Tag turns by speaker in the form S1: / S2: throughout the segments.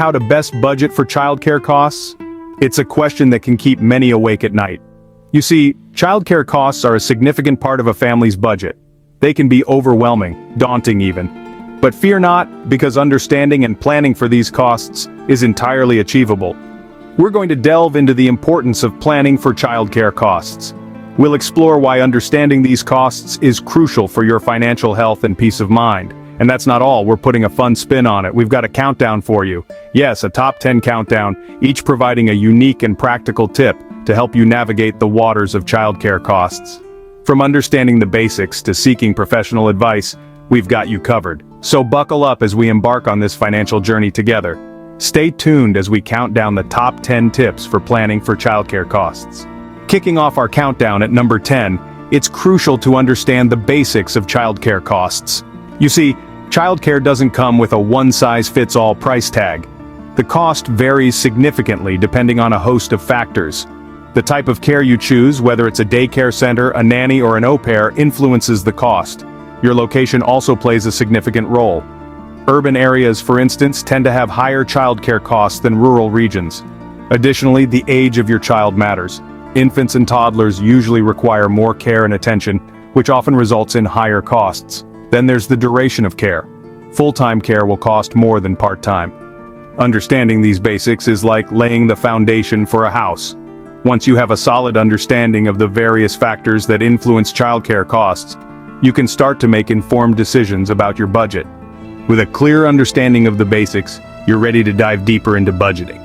S1: How to best budget for childcare costs? It's a question that can keep many awake at night. You see, childcare costs are a significant part of a family's budget. They can be overwhelming, daunting even. But fear not, because understanding and planning for these costs is entirely achievable. We're going to delve into the importance of planning for childcare costs. We'll explore why understanding these costs is crucial for your financial health and peace of mind. And that's not all, we're putting a fun spin on it. We've got a countdown for you. Yes, a top 10 countdown, each providing a unique and practical tip to help you navigate the waters of childcare costs. From understanding the basics to seeking professional advice, we've got you covered. So buckle up as we embark on this financial journey together. Stay tuned as we count down the top 10 tips for planning for childcare costs. Kicking off our countdown at number 10, it's crucial to understand the basics of childcare costs. You see, childcare doesn't come with a one-size-fits-all price tag. The cost varies significantly depending on a host of factors. The type of care you choose, whether it's a daycare center, a nanny, or an au pair, influences the cost. Your location also plays a significant role. Urban areas, for instance, tend to have higher childcare costs than rural regions. Additionally, the age of your child matters. Infants and toddlers usually require more care and attention, which often results in higher costs. Then there's the duration of care. Full-time care will cost more than part-time. Understanding these basics is like laying the foundation for a house. Once you have a solid understanding of the various factors that influence childcare costs, you can start to make informed decisions about your budget. With a clear understanding of the basics, you're ready to dive deeper into budgeting.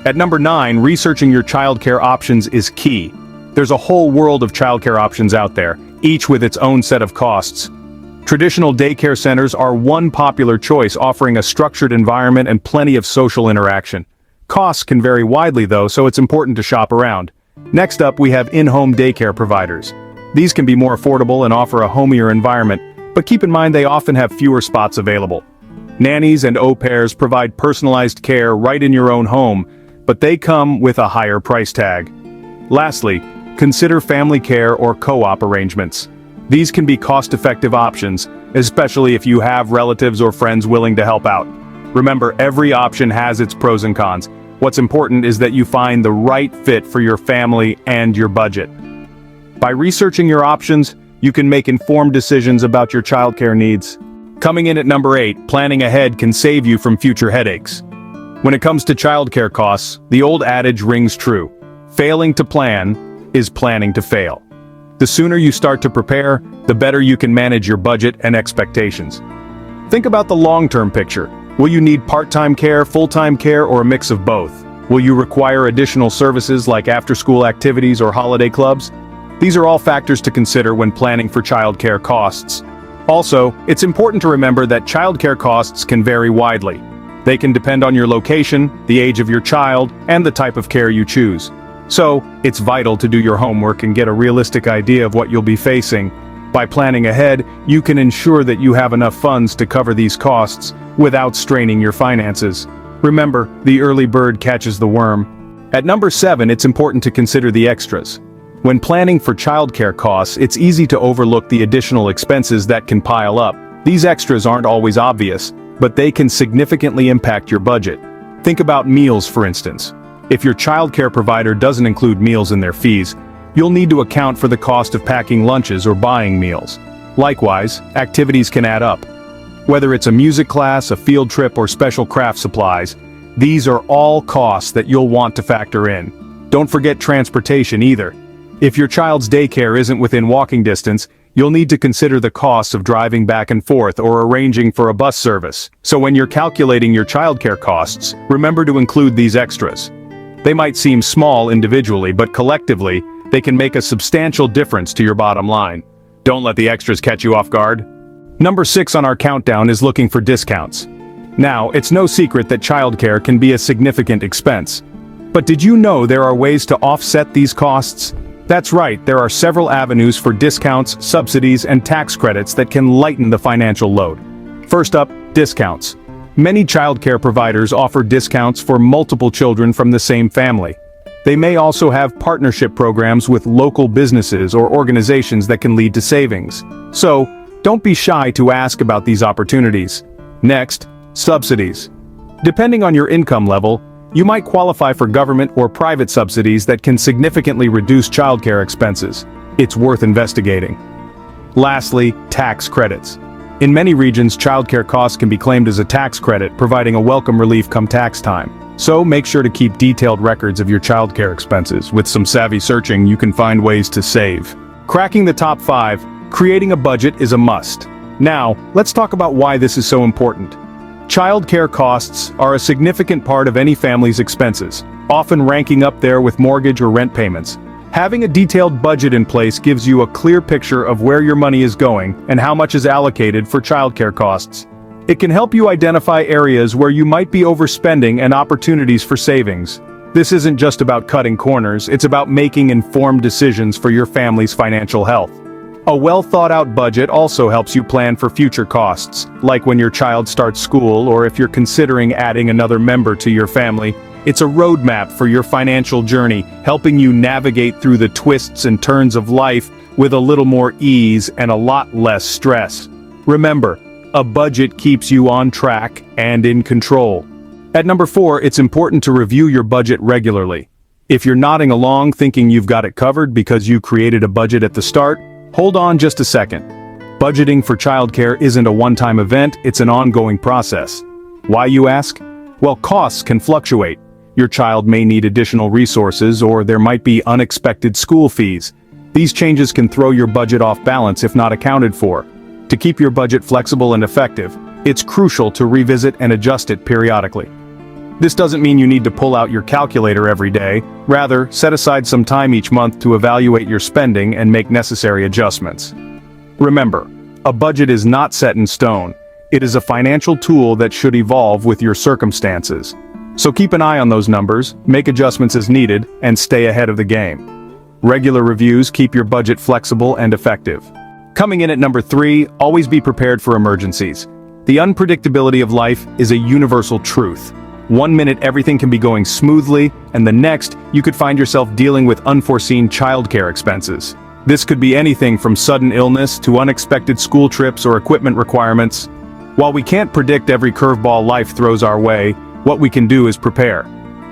S1: At number 9, researching your childcare options is key. There's a whole world of childcare options out there, each with its own set of costs. Traditional daycare centers are one popular choice, offering a structured environment and plenty of social interaction. Costs can vary widely though, so it's important to shop around. Next up, we have in-home daycare providers. These can be more affordable and offer a homier environment, but keep in mind they often have fewer spots available. Nannies and au pairs provide personalized care right in your own home, but they come with a higher price tag. Lastly, consider family care or co-op arrangements. These can be cost-effective options, especially if you have relatives or friends willing to help out. Remember, every option has its pros and cons. What's important is that you find the right fit for your family and your budget. By researching your options, you can make informed decisions about your childcare needs. Coming in at number 8, planning ahead can save you from future headaches. When it comes to childcare costs, the old adage rings true. Failing to plan is planning to fail. The sooner you start to prepare, the better you can manage your budget and expectations. Think about the long-term picture. Will you need part-time care, full-time care, or a mix of both? Will you require additional services like after-school activities or holiday clubs? These are all factors to consider when planning for childcare costs. Also, it's important to remember that childcare costs can vary widely. They can depend on your location, the age of your child, and the type of care you choose. So, it's vital to do your homework and get a realistic idea of what you'll be facing. By planning ahead, you can ensure that you have enough funds to cover these costs without straining your finances. Remember, the early bird catches the worm. At number 7, it's important to consider the extras. When planning for childcare costs, it's easy to overlook the additional expenses that can pile up. These extras aren't always obvious, but they can significantly impact your budget. Think about meals, for instance. If your childcare provider doesn't include meals in their fees, you'll need to account for the cost of packing lunches or buying meals. Likewise, activities can add up. Whether it's a music class, a field trip, or special craft supplies, these are all costs that you'll want to factor in. Don't forget transportation either. If your child's daycare isn't within walking distance, you'll need to consider the costs of driving back and forth or arranging for a bus service. So when you're calculating your childcare costs, remember to include these extras. They might seem small individually, but collectively, they can make a substantial difference to your bottom line. Don't let the extras catch you off guard. Number 6 on our countdown is looking for discounts. Now, it's no secret that childcare can be a significant expense. But did you know there are ways to offset these costs? That's right, there are several avenues for discounts, subsidies, and tax credits that can lighten the financial load. First up, discounts. Many childcare providers offer discounts for multiple children from the same family. They may also have partnership programs with local businesses or organizations that can lead to savings. So, don't be shy to ask about these opportunities. Next, subsidies. Depending on your income level, you might qualify for government or private subsidies that can significantly reduce childcare expenses. It's worth investigating. Lastly, tax credits. In many regions, childcare costs can be claimed as a tax credit, providing a welcome relief come tax time. So make sure to keep detailed records of your childcare expenses. With some savvy searching, you can find ways to save. Cracking the top 5, creating a budget is a must. Now, let's talk about why this is so important. Childcare costs are a significant part of any family's expenses, often ranking up there with mortgage or rent payments. Having a detailed budget in place gives you a clear picture of where your money is going and how much is allocated for childcare costs. It can help you identify areas where you might be overspending and opportunities for savings. This isn't just about cutting corners, it's about making informed decisions for your family's financial health. A well-thought-out budget also helps you plan for future costs, like when your child starts school or if you're considering adding another member to your family. It's a roadmap for your financial journey, helping you navigate through the twists and turns of life with a little more ease and a lot less stress. Remember, a budget keeps you on track and in control. At number 4, it's important to review your budget regularly. If you're nodding along thinking you've got it covered because you created a budget at the start, hold on just a second. Budgeting for childcare isn't a one-time event, it's an ongoing process. Why, you ask? Well, costs can fluctuate. Your child may need additional resources, or there might be unexpected school fees. These changes can throw your budget off balance if not accounted for. To keep your budget flexible and effective, it's crucial to revisit and adjust it periodically. This doesn't mean you need to pull out your calculator every day. Rather, set aside some time each month to evaluate your spending and make necessary adjustments. Remember, a budget is not set in stone. It is a financial tool that should evolve with your circumstances. So keep an eye on those numbers, make adjustments as needed, and stay ahead of the game. Regular reviews keep your budget flexible and effective. Coming in at number 3, always be prepared for emergencies. The unpredictability of life is a universal truth. One minute everything can be going smoothly, and the next, you could find yourself dealing with unforeseen childcare expenses. This could be anything from sudden illness to unexpected school trips or equipment requirements. While we can't predict every curveball life throws our way, what we can do is prepare.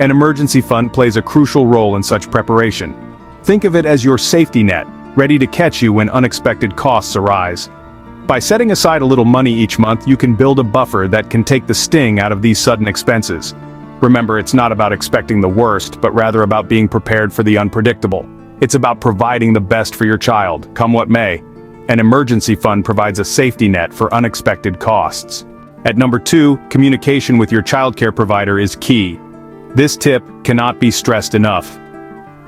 S1: An emergency fund plays a crucial role in such preparation. Think of it as your safety net, ready to catch you when unexpected costs arise. By setting aside a little money each month, you can build a buffer that can take the sting out of these sudden expenses. Remember, it's not about expecting the worst, but rather about being prepared for the unpredictable. It's about providing the best for your child, come what may. An emergency fund provides a safety net for unexpected costs. At number 2, communication with your childcare provider is key. This tip cannot be stressed enough.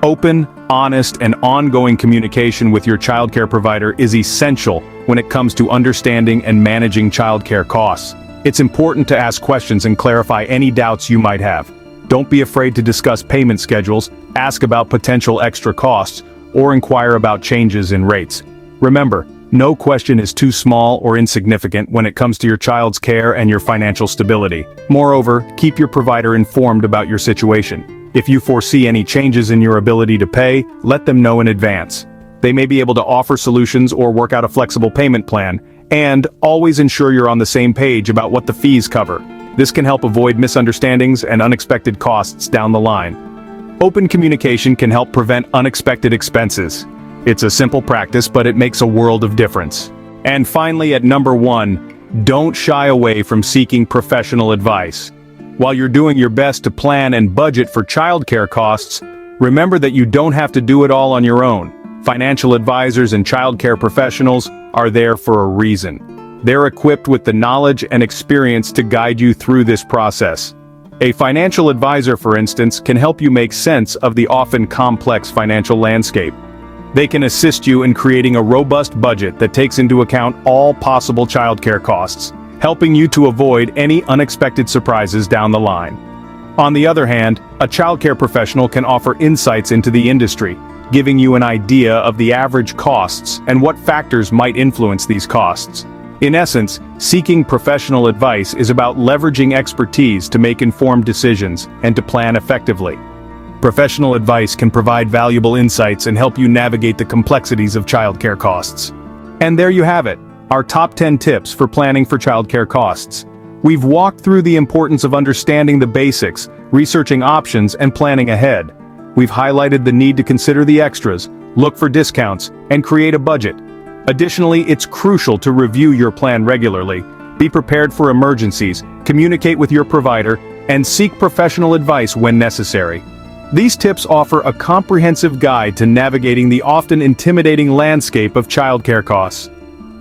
S1: Open, honest, and ongoing communication with your childcare provider is essential when it comes to understanding and managing childcare costs. It's important to ask questions and clarify any doubts you might have. Don't be afraid to discuss payment schedules, ask about potential extra costs, or inquire about changes in rates. Remember, no question is too small or insignificant when it comes to your child's care and your financial stability. Moreover, keep your provider informed about your situation. If you foresee any changes in your ability to pay, let them know in advance. They may be able to offer solutions or work out a flexible payment plan, and always ensure you're on the same page about what the fees cover. This can help avoid misunderstandings and unexpected costs down the line. Open communication can help prevent unexpected expenses. It's a simple practice, but it makes a world of difference. And finally, at number 1, don't shy away from seeking professional advice. While you're doing your best to plan and budget for childcare costs, remember that you don't have to do it all on your own. Financial advisors and childcare professionals are there for a reason. They're equipped with the knowledge and experience to guide you through this process. A financial advisor, for instance, can help you make sense of the often complex financial landscape. They can assist you in creating a robust budget that takes into account all possible childcare costs, helping you to avoid any unexpected surprises down the line. On the other hand, a childcare professional can offer insights into the industry, giving you an idea of the average costs and what factors might influence these costs. In essence, seeking professional advice is about leveraging expertise to make informed decisions and to plan effectively. Professional advice can provide valuable insights and help you navigate the complexities of childcare costs. And there you have it, our top 10 tips for planning for childcare costs. We've walked through the importance of understanding the basics, researching options, and planning ahead. We've highlighted the need to consider the extras, look for discounts, and create a budget. Additionally, it's crucial to review your plan regularly. Be prepared for emergencies, communicate with your provider, and seek professional advice when necessary. These tips offer a comprehensive guide to navigating the often intimidating landscape of childcare costs.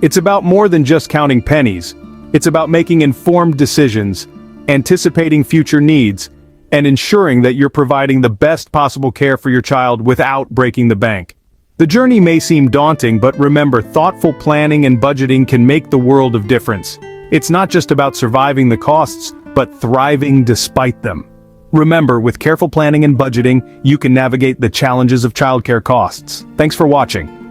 S1: It's about more than just counting pennies. It's about making informed decisions, anticipating future needs, and ensuring that you're providing the best possible care for your child without breaking the bank. The journey may seem daunting, but remember, thoughtful planning and budgeting can make the world of difference. It's not just about surviving the costs, but thriving despite them. Remember, with careful planning and budgeting, you can navigate the challenges of childcare costs. Thanks for watching.